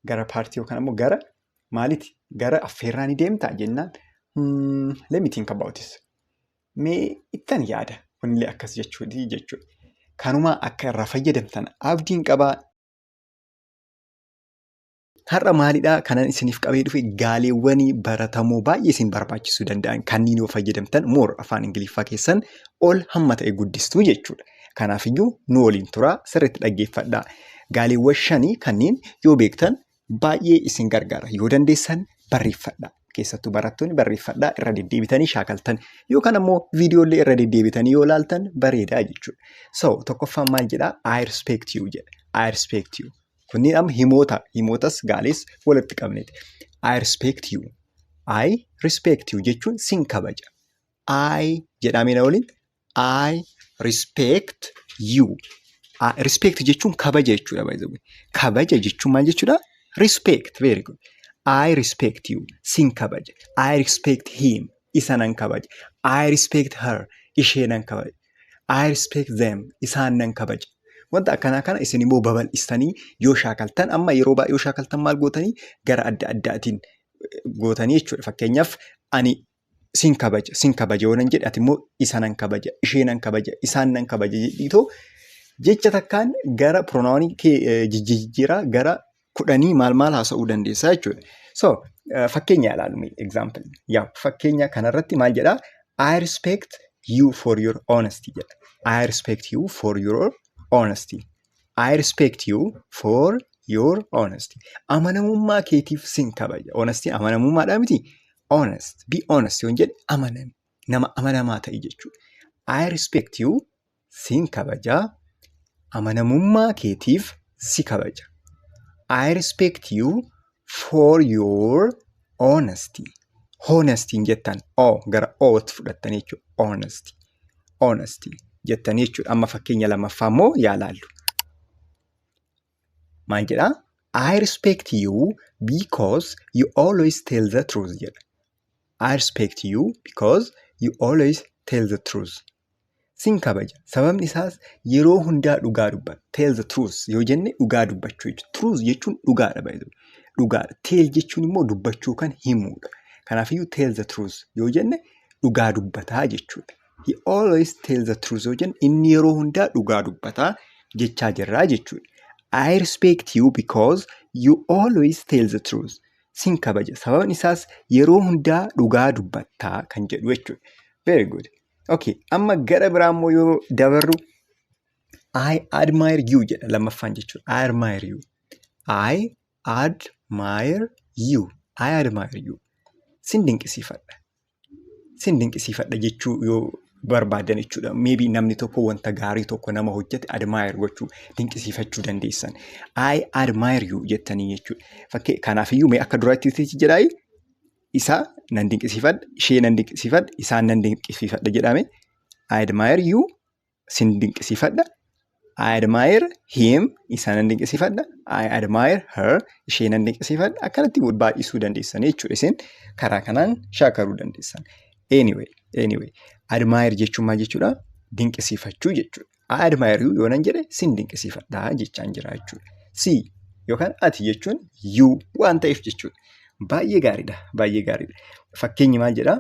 A: Gara party yookaan immoo gara maaliti? Gara affeerraa ni deemtaa jennaan Let me think about this. Mee ittan yaada kunillee akkas jechuudha. Kanuma akka irraa fayyadamtan abdiin qabaa. Har'a maalidhaa kanan isiniif qabee dhufe gaaleewwanii baratamoo baay'ee isin barbaachisuu danda'an kanneen yoo fayyadamtan afaan Ingiliffaa keessan ol hamma ta'e guddistuu jechuudha. Kanaafiyyuu nu waliin turaa sirriitti dhaggeeffadhaa. Gaaleewwan 5 kanneen yoo beektan baay'ee isin gargaara. Yoo dandeessan barreeffadhaa. Keessattuu barattoonni barreeffadhaa irra deddeebitanii shaakaltan yookaan ammoo viidiyoolee irra deddeebitanii yoo ilaaltan bareedaa jechuudha. So tokkoffaan maal jedhaa? I respect you jedha. I respect you. Kunniin amma himootas gaalees walitti qabneeti. I respect you. I respect you jechuun sin kabaja. I jedhamee na waliin I respect you. Respect jechuun kabaja jechuudha. Kabaja jechuun maal jechuudha? Respect. Very good. I respect you. Sin kabaja. I respect him. Isa nan kabaja. I respect her. Ishee nan kabaja. I respect them. Isaan nan kabaja. Wanta akkanaa kana isin immoo babal'istanii yoo shaakaltan amma yeroo baay'ee yoo shaakaltan maal gootanii gara adda addaatiin gootanii jechuudha. Fakkeenyaaf ani sin kabaja yoo nan jedhe ati immoo isa nan kabaja, ishee nan kabaja, isaan nan kabaja jedhiitoo jecha takkaan gara pronounii jijjiiraa gara 10 maal haasa'uu dandeessaa jechuudha. So fakkeenya ilaalu example. Fakkeenya kanarratti maal jedhaa? I respect you for your honesty jedha. I respect you for your honesty. I respect you for your honesty. Amanamummaa keetiif sin kabaja. Honesty amanamummaadhaa miti. Honest. Be honest yoon jedhe amanami. Nama amanamaa ta'e jechuudha. I respect you sin kabaja. Amanamummaa keetiif si kabaja. I respect you for your honesty. Honesty jettan gara ooti fudhattan jechuudha. Honesty. Honesty jettanii jechuudha. Amma fakkeenya lammaffaa immoo yaalaallu. Maal jedhaa? I respect you because you always tell the truth jedha. I respect you because you always tell the truth. Sin kabaja. Sababni isaas yeroo hundaa dhugaa dubbatta. Tell the truth yoo jenne dhugaa dubbachuu jechuudha. Truth jechuun dhugaadha baay'ee. Dhugaadha. Tell jechuun immoo dubbachuu kan himuudha. Kanaafiyyuu tell the truth yoo jenne dhugaa dubbataa jechuudha. He always tells the truth yoo jenne inni yeroo hundaa dhugaa dubbataa jechaa jirraa jechuudha. I respect you because you always tell the truth. Sin kabaja. Sababni isaas yeroo hundaa dhugaa dubbataa kan jedhu jechuudha. Very good. Okay. Amma gara biraammoo yoo dabarru I admire you jedha lammaffaan jechuudha. I admire you. I admire you. I admire you. Sin dinqisiifadha. Sin dinqisiifadha jechuu yoo barbaadan jechuudha. Maybe namni tokko wanta gaarii tokko nama hojjete admire gochuu dinqisiifachuu dandeessan. I admire you jettanii jechuudha. Fakkee kanaafiyyuu mee akka duraatti jedhaayi isa nan dinqisiifadha, ishee nan dinqisiifadha, isaan nan dinqisiifadha jedhame. I admire you sin dinqisiifadha. I admire him isa nan dinqisiifadha. I admire her ishee nan dinqisiifadha. Akkanatti baay'isuu dandeessan jechuudha. Isin karaa kanaan shaakaruu dandeessan. Anyway, admire jechuun maal jechuudha? Dinqisiifachuu jechuudha. I admire you yoo nan jedhe sin dinqisiifadhaa jechaan jira jechuudha. Si yookaan ati jechuun you waan ta'eef jechuudha. Baay'ee gaariidha. Baay'ee gaariidha. Fakkeenyi maal jedhaa?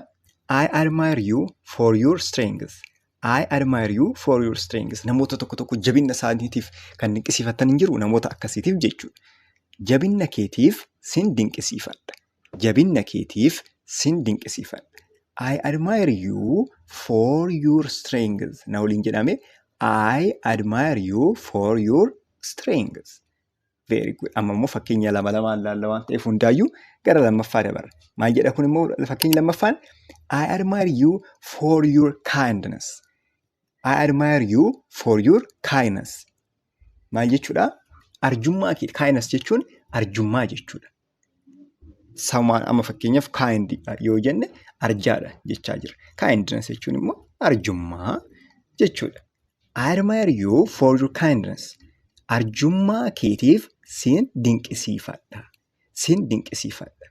A: I admire you for your strength. I admire you for your strength. Namoota tokko jabina isaaniitiif kan dinqisiifatan hin jiru namoota akkasiitiif jechuudha. Jabina keetiif sin dinqisiifadha. Jabina keetiif sin dinqisiifadha. I admire you for your strength. Na waliin jedhame I admire you for your strength. Very good. Amma immoo fakkeenya lama laalla waan ta'eef hundaayyuu gara lammaffaa dabarra. Maal jedha kun immoo fakkeenya lammaffaan I admire you for your kindness. I admire you for your kindness. Maal jechuudha? Arjummaa kee. Kindness jechuun arjummaa jechuudha. Samaan amma fakkeenyaaf kind yoo jenne arjaadha jechaa jira. Kindness jechuun immoo arjummaa jechuudha. I admire you for your kindness. Arjummaa keetiif sin dinqisiifadha. Sin dinqisiifadha.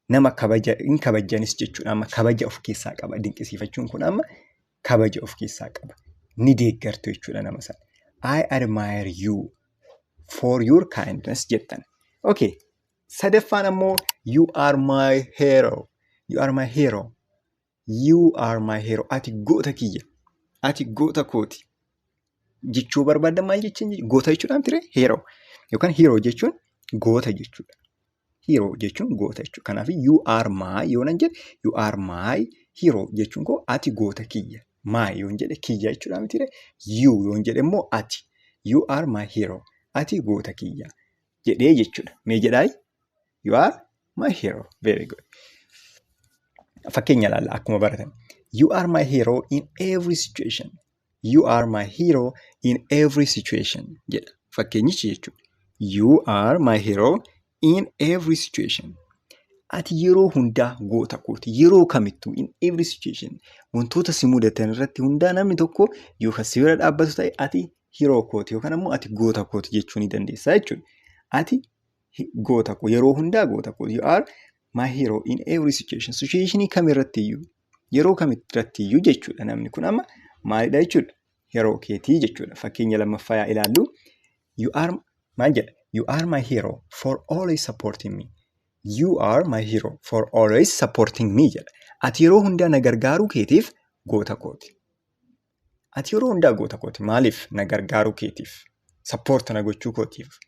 A: Nama hin kabajanis jechuudha. Amma kabaja of keessaa qaba. Dinqisiifachuun kun amma kabaja of keessaa qaba. Ni deeggartu jechuudha nama sana. I admire you for your kindness jettan. Okay. Sadaffaan ammoo you are my hero. You are my hero. You are my hero. Ati goota kiyya. Ati goota kooti. Jechuu barbaadan maal jechuun goota jechuudha miti hero yookaan hero jechuun goota jechuudha. Hero jechuun goota jechuudha. Kanaaf you are my yoo nan jedhe you are my hero jechuun koo ati goota kiyya. My yoon jedhe kiyya jechuudha miti you yoon jedhe immoo ati. You are my hero. Ati goota kiyya jedhee jechuudha. Mee jedhaa you are my hero. Very good. Fakkeenya ilaalla akkuma baratan. You are my hero in every situation. You are my hero in every situation jedha. Fakkeenyichi jechuudha. You are my hero in every situation. Ati yeroo hundaa goota kooti. Yeroo kamittuu in every situation. Wantoota si mudatan irratti hundaa namni tokko yookaan si bira dhaabbatu ta'e ati hero kooti yookaan immoo ati goota kooti jechuu ni dandeessa jechuudha. Ati goota koo yeroo hundaa goota kooti. You are my hero in every situation. Situationii kamirrattiyyuu yeroo kamirrattiyyuu jechuudha namni kun amma maalidha jechuudha. Hero keetii jechuudha. Fakkeenya lammaffaa yaa ilaallu. You are maal jedha? You are my hero for always supporting me. You are my hero for always supporting me jedha. Ati yeroo hundaa na gargaaruu keetiif goota kooti. Ati yeroo hundaa goota kooti. Maaliif na gargaaruu keetiif? Support na gochuu kootiif.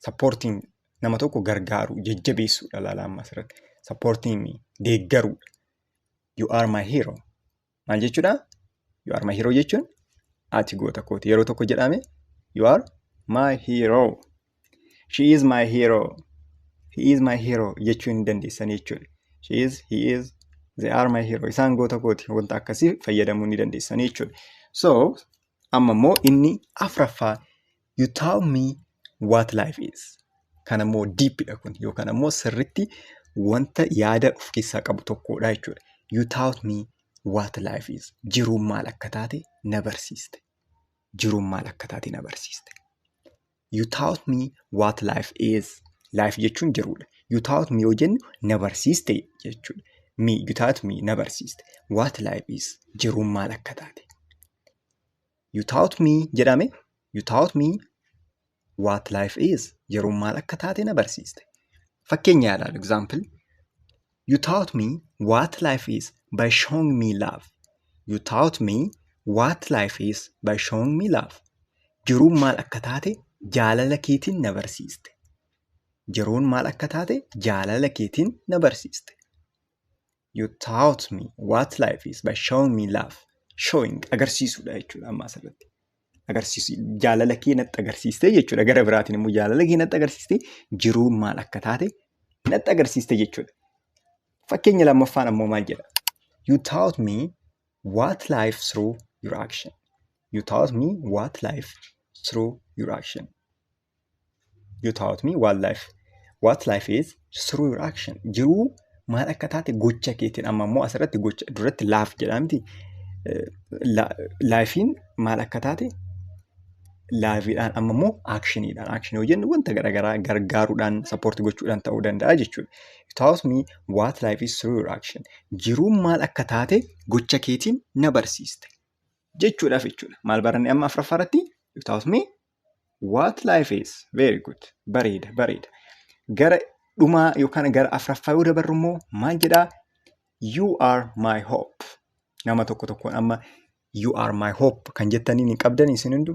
A: Supporting nama tokko gargaaruu jajjabeessuudha laala amma asirratti. Supporting me deeggaruudha. You are my hero. Maal jechuudha? You are my hero jechuun ati goota kooti. Yeroo tokko jedhame you are my hero. She is my hero. He is my hero jechuu ni dandeessan jechuudha. She is, he is, they are my hero. Isaan goota kooti. Wanta akkasii fayyadamuu ni dandeessan jechuudha. So, amma immoo inni afraffaa you tell me what life is. Kana immoo deepidha kun yookaan immoo sirritti wanta yaada of keessaa qabu tokkodha jechuudha. You taught me what life is. Jiruun maal akka taate na barsiiste. Jiruun maal akka taate na barsiiste. You taught me what life is. Life jechuun jiruudha. You taught me yoo jennu na barsiiste jechuudha. Me, you taught me na barsiiste. What life is. Jiruun maal akka taate. You taught me jedhame. You taught me what life is. Jiruun maal akka taate na barsiiste. Fakkeenya yaadaan example. You taught me what life is by showing me love. You taught me what life is by showing me love. Jiruun maal akka taate jaalala keetiin na barsiiste. Jiruun maal akka taate jaalala keetiin na barsiiste. You taught me what life is by showing me love. Showing agarsiisuudha jechuudha amma asirratti. Agarsiisu jaalala kee natti agarsiiste jechuudha. Gara biraatiin immoo jaalala kee natti agarsiiste jiruun maal akka taate natti agarsiiste jechuudha. Fakkeenya lammaffaan ammoo maal jedha? You taught me what life through your action. You taught me what life through your action. You taught me what life is through your action. Jiruu maal akka taate gocha keetiin amma immoo asirratti gocha duratti laaf jedhamti. Laafiin maal akka taate laafiidhaan amma immoo actioniidhaan. Action yoo jennu wanta garaagaraa gargaaruudhaan sappoortii gochuudhaan ta'uu danda'a jechuudha. You taught me what life is through your action. Jiruun maal akka taate gocha keetiin na barsiiste jechuudhaaf jechuudha. Maal baranne amma afuraffaarratti? You taught me what life is. Very good. Bareeda, bareeda. Gara dhumaa yookaan gara afuraffaa yoo dabarru immoo maal jedhaa? You are my hope. Nama tokko tokkoon amma you are my hope kan jettaniin hin qabdan isin hundu.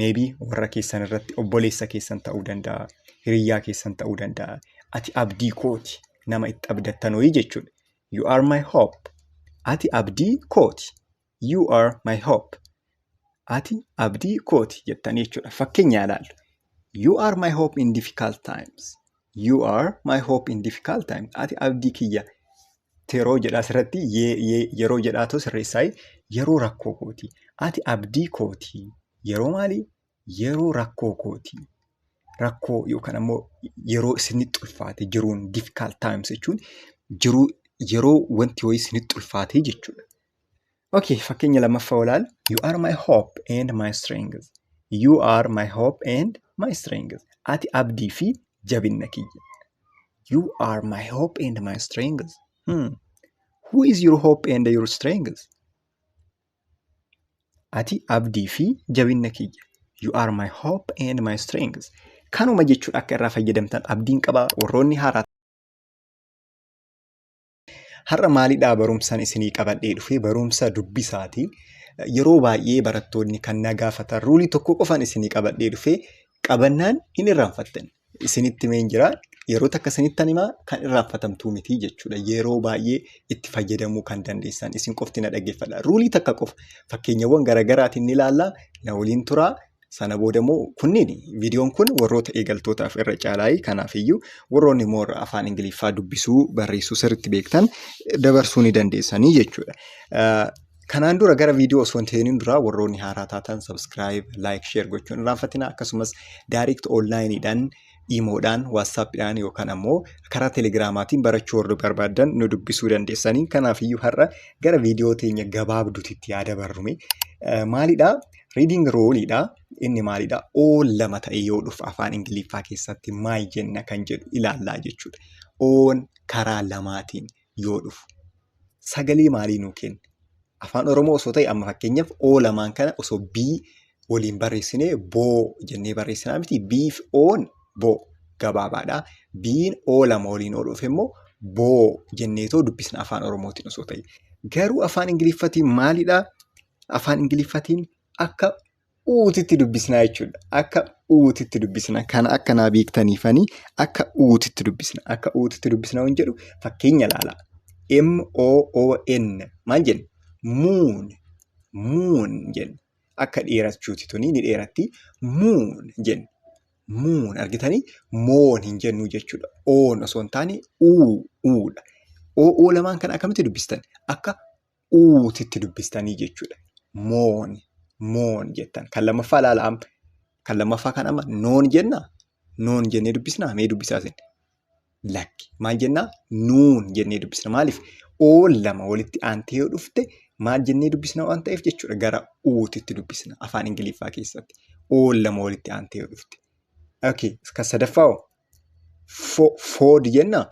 A: Maybe warra keessan irratti obboleessa keessan ta'uu danda'a. Hiriyyaa keessan ta'uu danda'a. Ati abdii kooti. Nama itti abdattanooyi jechuudha. You are my hope. Ati abdii kooti. You are my hope. Ati abdii kooti jettanii jechuudha. Fakkeenya ilaallu. You are my hope in difficult times. You are my hope in difficult times. Ati abdii kiyya. Yeroo jedhaa asirratti yeroo jedhaatoo sirreessaayi yeroo rakkoo kooti. Ati abdii kooti. Yeroo maali? Yeroo rakkoo kooti. Rakkoo yookaan ammoo yeroo isinitti ulfaate jiruun difficult times jechuun jiruu yeroo wanti wayii isinitti ulfaate jechuudha. Okay, fakkeenya lammaffaa olaal. You are my hope and my strength. You are my hope and my strength. Ati abdii fi jabinna kiyya. You are my hope and my strength. Who is your hope and your strength? Ati abdii fi jabinna kiyya. You are my hope and my strength. Kanuma jechuudha akka irraa fayyadamtan abdiin qabaa warroonni haaraa Har'a maalidhaa barumsaan isinii qabadhee dhufee barumsa dubbisaati. Yeroo baay'ee barattoonni kan na gaafatan ruulii tokko qofaan isinii qabadhee dhufee qabannaan hin irraanfattan. Isinitti meen jira yeroo takka isinittan himaa kan irraanfatamtuu miti jechuudha. Yeroo baay'ee itti fayyadamuu kan dandeessan isin qofti na dhaggeeffadha. Ruulii takka qofa fakkeenyawwan garaagaraatiin ni ilaallaa na waliin turaa. Sana booda immoo kunniin viidiyoon kun warroota eegaltootaaf irra caalaayii kanaafiyyuu warroonni immoo afaan Ingiliffaa dubbisuu barreessuu sirriitti beektan dabarsuu ni dandeessanii jechuudha. Kanaan dura gara viidiyoo osoo hin seeniin dura warroonni haaraa taatan subscribe, like, share gochuun irraanfatina. Akkasumas direct onlineidhaan, imoodhaan, whatsappidhaan yookaan ammoo karaa telegiraamaatiin barachuu warri barbaadan nu dubbisuu dandeessanii. Kanaafiyyuu har'a gara viidiyoo teenya gabaabduutti yaada barrume. Maalidhaa? Reading rooliidha. Inni maalidhaa? Oon lama ta'e yoo dhufu afaan Ingiliffaa keessatti maal jenna kan jedhu ilaallaa jechuudha. Oon karaa lamaatiin yoo dhufu sagalee maalii nuu kenna? Afaan Oromoo osoo ta'e amma fakkeenyaaf oo lamaan kana osoo bii waliin barreessinee boo jennee barreessinaa miti. Biif oon boo gabaabaadha. Biin oo lama waliin oo dhufe immoo boo jenneetoo dubbisna afaan Oromootiin osoo ta'e. Garuu afaan Ingiliffaatiin maalidhaa? Afaan Ingiliffaatiin akka uutitti dubbisnaa jechuudha. Akka uutitti dubbisna. Kana akka naa beektaniifanii akka uutitti dubbisna. Akka uutitti dubbisna waan jedhu fakkeenya ilaalaa. M-O-O-N maal jenna? Moon. Moon jenna. Akka dheerachuuti tuni ni dheeratti. Moon jenna. Moon argitanii moon hin jennu jechuudha. Oon osoo hin taane uudha. Oo lamaan kana akkamitti dubbistan? Akka uutitti dubbistanii jechuudha. Moon. Moon jettan. Kan lammaffaa ilaalaa. Kan lammaffaa kan amma noon jennaa? Noon jennee dubbisnaa? Mee dubbisaa isin? Lakki. Maal jennaa? Nuun jennee dubbisna. Maaliif? Oon lama walitti aantee yoo dhufte maal jennee dubbisna waan ta'eef jechuudha. Gara uutitti dubbisna afaan Ingiliffaa keessatti. Oon lama walitti aantee yoo dhufte. Okay. Kan sadaffaa food jennaa?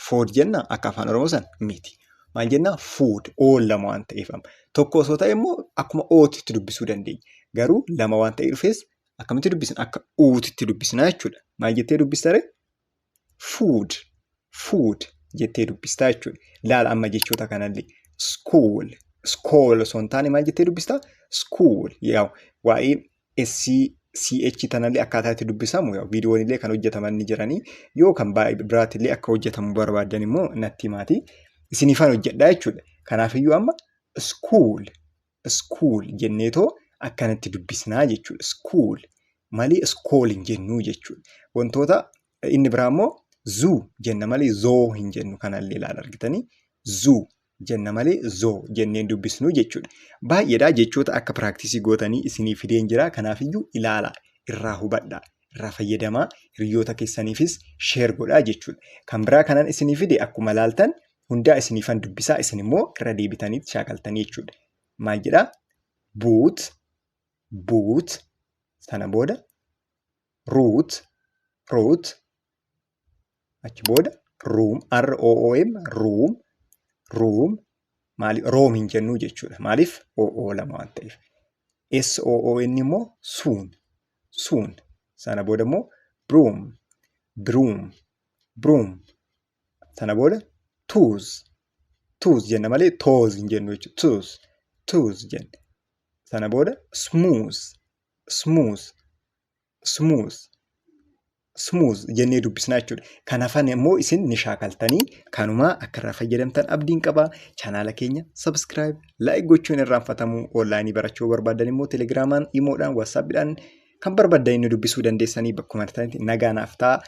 A: Food jennaa? Akka afaan Oromoo san miti. Maal jennaa? Food. Oon lama waan ta'eef tokko osoo ta'e immoo akkuma ootitti dubbisuu dandeenya. Garuu lama waan ta'e dhufees akkamitti dubbisna? Akka uutitti dubbisnaa jechuudha. Maal jettee dubbistare? Food. Food jettee dubbistaa jechuudha. Ilaala amma jechoota kanallee. School. School osoo hin taane maal jettee dubbistaa? School. Waa'ee CH tanallee akkaataa itti dubbisamu viidiyoon illee kan hojjetaman ni jiranii yoo kan biraatillee akka hojjetamu barbaadan immoo natti himaati. Isinifaan hojjedhaa jechuudha. Kanaafiyyuu amma school. School jenneetoo akkanatti dubbisnaa jechuudha. School malee school hin jennuu jechuudha. Wantoota inni biraa immoo zoo jenna malee zoo hin jennu kanallee ilaala argitanii. Zoo jenna malee zoo jenneen dubbisnuu jechuudha. Baay'eedhaa jechoota akka piraaktisii gootanii isinii fideen jira. Kanaafiyyuu ilaalaa, irraa hubadhaa, irraa fayyadamaa, hiriyoota keessaniifis sheer godhaa jechuudha. Kan biraa kanan isinii fide akkuma ilaaltan hundaa isiniifan dubbisaa isin immoo irra deebitaniitti shaakaltanii jechuudha. Maal jedhaa? Boot. Boot. Sana booda root. Root. Achi booda room. R-O-O-M. Room. Room. Maaliif? Room hin jennuu jechuudha. Maaliif? O lama waan ta'eef. S-O-O-N immoo soon. Soon. Sana booda immoo broom. Broom. Broom. Sana booda toes. Toes jenna malee toes hin jennu jechuudha. Toes. Toes jenna. Sana booda smooth. Smooth. Smooth. Smooth jennee dubbisnaa jechuudha. Kan hafan immoo isin ni shaakaltanii kanumaa akka irraa fayyadamtan abdiin qabaa. Chaanaala keenya subscribe, like gochuun irraanfatamuu. Onlaayinii barachuu barbaadan immoo telegiraamaan, imoodhaan, whatsappidhaan kan barbaadan inni dubbisuu dandeessanii bakkuma argatanitti nagaa naaf ta'a.